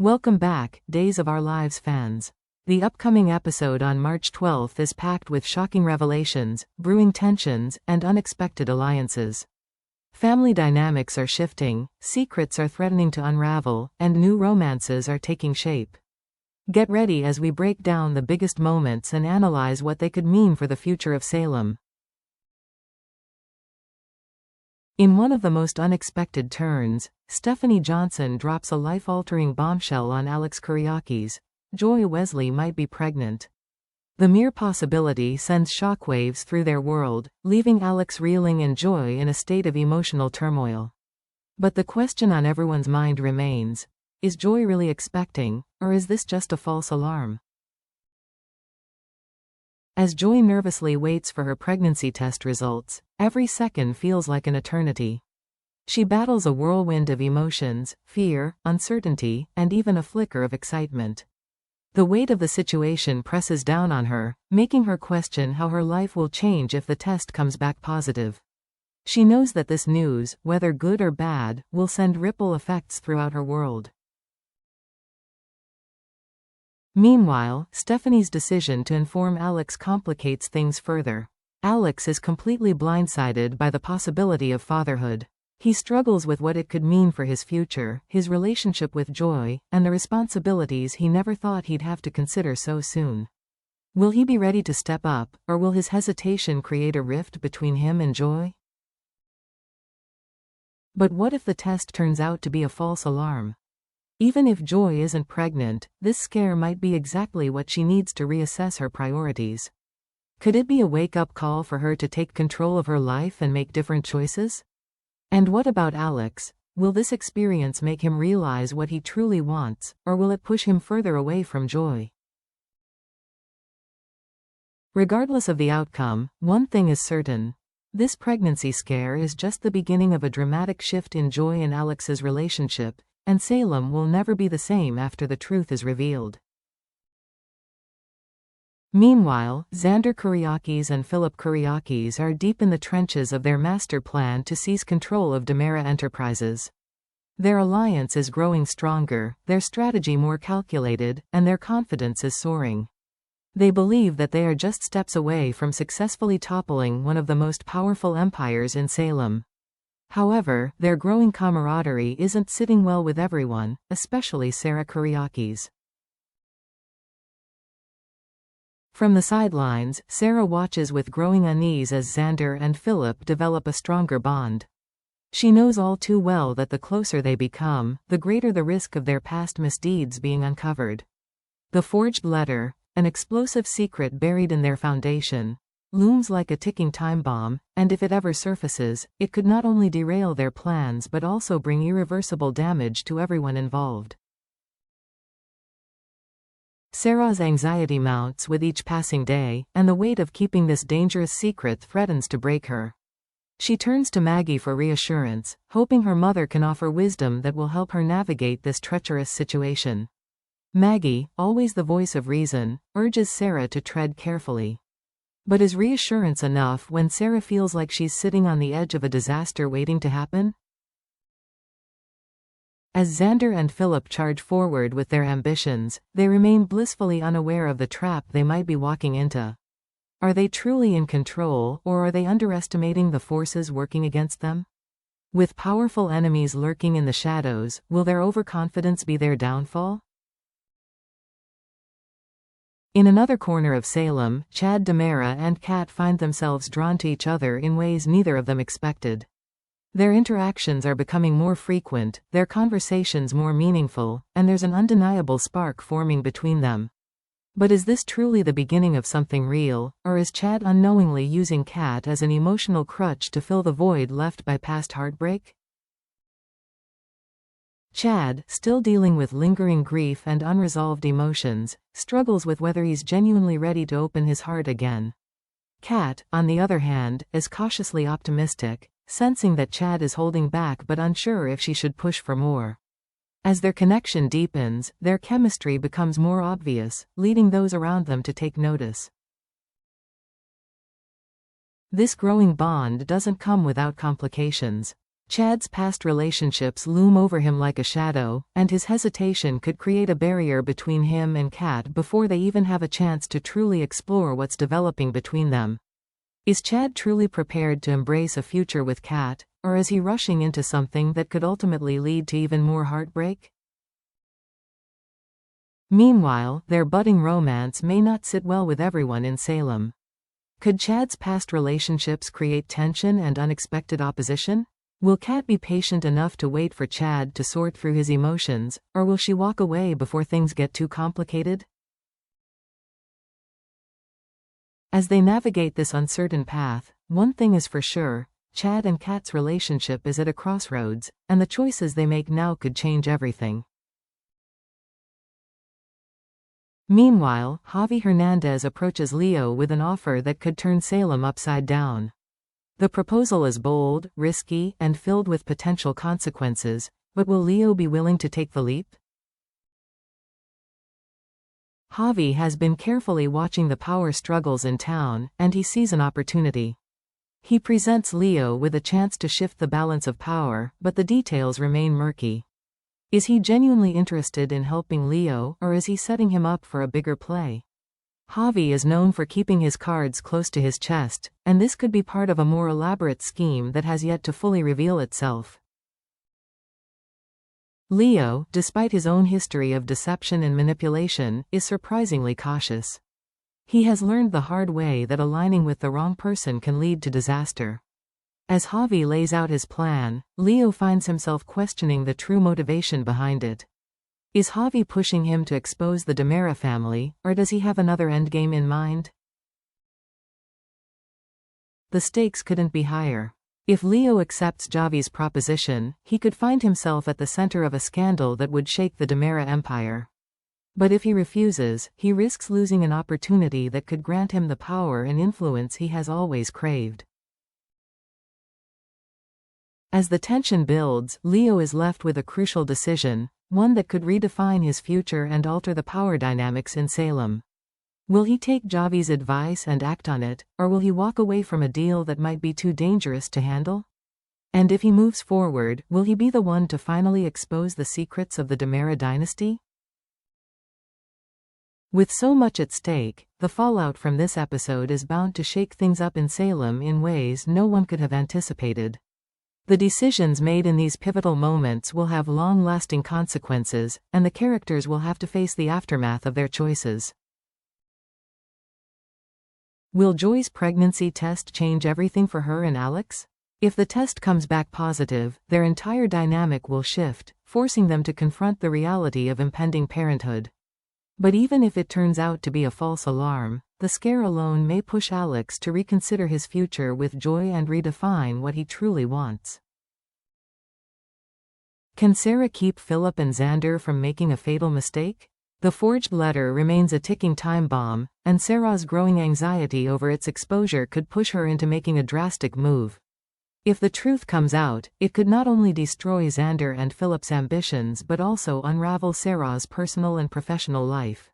Welcome back, Days of Our Lives fans. The upcoming episode on March 12th is packed with shocking revelations, brewing tensions, and unexpected alliances. Family dynamics are shifting, secrets are threatening to unravel, and new romances are taking shape. Get ready as we break down the biggest moments and analyze what they could mean for the future of Salem. In one of the most unexpected turns, Stephanie Johnson drops a life-altering bombshell on Alex Kuriakis. Joy Wesley might be pregnant. The mere possibility sends shockwaves through their world, leaving Alex reeling and Joy in a state of emotional turmoil. But the question on everyone's mind remains: is Joy really expecting, or is this just a false alarm? As Joy nervously waits for her pregnancy test results, every second feels like an eternity. She battles a whirlwind of emotions, fear, uncertainty, and even a flicker of excitement. The weight of the situation presses down on her, making her question how her life will change if the test comes back positive. She knows that this news, whether good or bad, will send ripple effects throughout her world. Meanwhile, Stephanie's decision to inform Alex complicates things further. Alex is completely blindsided by the possibility of fatherhood. He struggles with what it could mean for his future, his relationship with Joy, and the responsibilities he never thought he'd have to consider so soon. Will he be ready to step up, or will his hesitation create a rift between him and Joy? But what if the test turns out to be a false alarm? Even if Joy isn't pregnant, this scare might be exactly what she needs to reassess her priorities. Could it be a wake-up call for her to take control of her life and make different choices? And what about Alex? Will this experience make him realize what he truly wants, or will it push him further away from Joy? Regardless of the outcome, one thing is certain. This pregnancy scare is just the beginning of a dramatic shift in Joy and Alex's relationship, and Salem will never be the same after the truth is revealed. Meanwhile, Xander Kuriakis and Philip Kuriakis are deep in the trenches of their master plan to seize control of Demera Enterprises. Their alliance is growing stronger, their strategy more calculated, and their confidence is soaring. They believe that they are just steps away from successfully toppling one of the most powerful empires in Salem. However, their growing camaraderie isn't sitting well with everyone, especially Sarah Kuriakis. From the sidelines, Sarah watches with growing unease as Xander and Philip develop a stronger bond. She knows all too well that the closer they become, the greater the risk of their past misdeeds being uncovered. The forged letter, an explosive secret buried in their foundation, looms like a ticking time bomb, and if it ever surfaces, it could not only derail their plans but also bring irreversible damage to everyone involved. Sarah's anxiety mounts with each passing day, and the weight of keeping this dangerous secret threatens to break her. She turns to Maggie for reassurance, hoping her mother can offer wisdom that will help her navigate this treacherous situation. Maggie, always the voice of reason, urges Sarah to tread carefully. But is reassurance enough when Sarah feels like she's sitting on the edge of a disaster waiting to happen? As Xander and Philip charge forward with their ambitions, they remain blissfully unaware of the trap they might be walking into. Are they truly in control, or are they underestimating the forces working against them? With powerful enemies lurking in the shadows, will their overconfidence be their downfall? In another corner of Salem, Chad Demera and Kat find themselves drawn to each other in ways neither of them expected. Their interactions are becoming more frequent, their conversations more meaningful, and there's an undeniable spark forming between them. But is this truly the beginning of something real, or is Chad unknowingly using Kat as an emotional crutch to fill the void left by past heartbreak? Chad, still dealing with lingering grief and unresolved emotions, struggles with whether he's genuinely ready to open his heart again. Kat, on the other hand, is cautiously optimistic, sensing that Chad is holding back but unsure if she should push for more. As their connection deepens, their chemistry becomes more obvious, leading those around them to take notice. This growing bond doesn't come without complications. Chad's past relationships loom over him like a shadow, and his hesitation could create a barrier between him and Kat before they even have a chance to truly explore what's developing between them. Is Chad truly prepared to embrace a future with Kat, or is he rushing into something that could ultimately lead to even more heartbreak? Meanwhile, their budding romance may not sit well with everyone in Salem. Could Chad's past relationships create tension and unexpected opposition? Will Kat be patient enough to wait for Chad to sort through his emotions, or will she walk away before things get too complicated? As they navigate this uncertain path, one thing is for sure: Chad and Kat's relationship is at a crossroads, and the choices they make now could change everything. Meanwhile, Javi Hernandez approaches Leo with an offer that could turn Salem upside down. The proposal is bold, risky, and filled with potential consequences, but will Leo be willing to take the leap? Javi has been carefully watching the power struggles in town, and he sees an opportunity. He presents Leo with a chance to shift the balance of power, but the details remain murky. Is he genuinely interested in helping Leo, or is he setting him up for a bigger play? Javi is known for keeping his cards close to his chest, and this could be part of a more elaborate scheme that has yet to fully reveal itself. Leo, despite his own history of deception and manipulation, is surprisingly cautious. He has learned the hard way that aligning with the wrong person can lead to disaster. As Javi lays out his plan, Leo finds himself questioning the true motivation behind it. Is Javi pushing him to expose the DiMera family, or does he have another endgame in mind? The stakes couldn't be higher. If Leo accepts Javi's proposition, he could find himself at the center of a scandal that would shake the DiMera empire. But if he refuses, he risks losing an opportunity that could grant him the power and influence he has always craved. As the tension builds, Leo is left with a crucial decision, one that could redefine his future and alter the power dynamics in Salem. Will he take Javi's advice and act on it, or will he walk away from a deal that might be too dangerous to handle? And if he moves forward, will he be the one to finally expose the secrets of the DiMera dynasty? With so much at stake, the fallout from this episode is bound to shake things up in Salem in ways no one could have anticipated. The decisions made in these pivotal moments will have long-lasting consequences, and the characters will have to face the aftermath of their choices. Will Joy's pregnancy test change everything for her and Alex? If the test comes back positive, their entire dynamic will shift, forcing them to confront the reality of impending parenthood. But even if it turns out to be a false alarm, the scare alone may push Alex to reconsider his future with Joy and redefine what he truly wants. Can Sarah keep Philip and Xander from making a fatal mistake? The forged letter remains a ticking time bomb, and Sarah's growing anxiety over its exposure could push her into making a drastic move. If the truth comes out, it could not only destroy Xander and Philip's ambitions but also unravel Sarah's personal and professional life.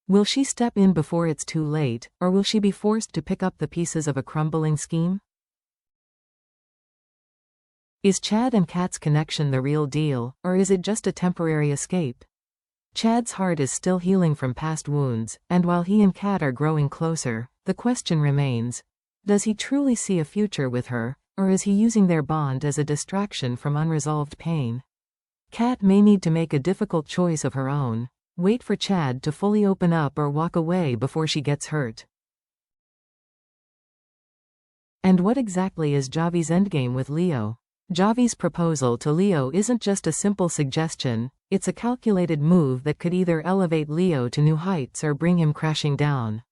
Will she step in before it's too late, or will she be forced to pick up the pieces of a crumbling scheme? Is Chad and Kat's connection the real deal, or is it just a temporary escape? Chad's heart is still healing from past wounds, and while he and Kat are growing closer, the question remains: does he truly see a future with her, or is he using their bond as a distraction from unresolved pain? Kat may need to make a difficult choice of her own: wait for Chad to fully open up or walk away before she gets hurt. And what exactly is Javi's endgame with Leo? Javi's proposal to Leo isn't just a simple suggestion, it's a calculated move that could either elevate Leo to new heights or bring him crashing down.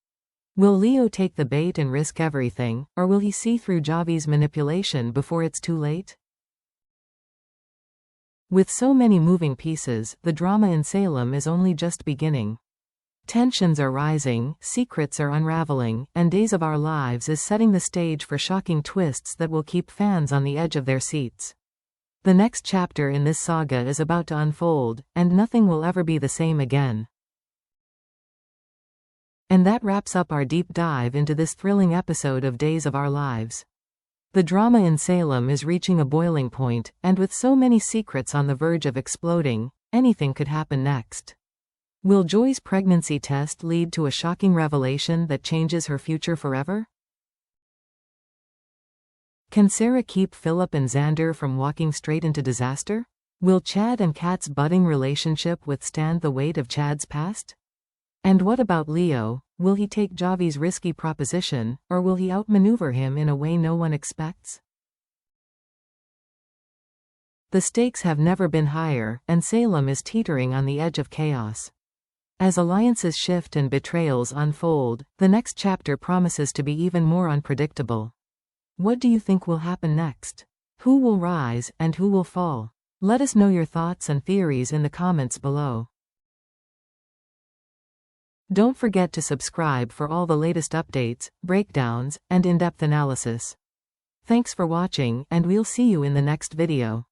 Will Leo take the bait and risk everything, or will he see through Javi's manipulation before it's too late? With so many moving pieces, the drama in Salem is only just beginning. Tensions are rising, secrets are unraveling, and Days of Our Lives is setting the stage for shocking twists that will keep fans on the edge of their seats. The next chapter in this saga is about to unfold, and nothing will ever be the same again. And that wraps up our deep dive into this thrilling episode of Days of Our Lives. The drama in Salem is reaching a boiling point, and with so many secrets on the verge of exploding, anything could happen next. Will Joy's pregnancy test lead to a shocking revelation that changes her future forever? Can Sarah keep Philip and Xander from walking straight into disaster? Will Chad and Kat's budding relationship withstand the weight of Chad's past? And what about Leo? Will he take Javi's risky proposition, or will he outmaneuver him in a way no one expects? The stakes have never been higher, and Salem is teetering on the edge of chaos. As alliances shift and betrayals unfold, the next chapter promises to be even more unpredictable. What do you think will happen next? Who will rise, and who will fall? Let us know your thoughts and theories in the comments below. Don't forget to subscribe for all the latest updates, breakdowns, and in-depth analysis. Thanks for watching, and we'll see you in the next video.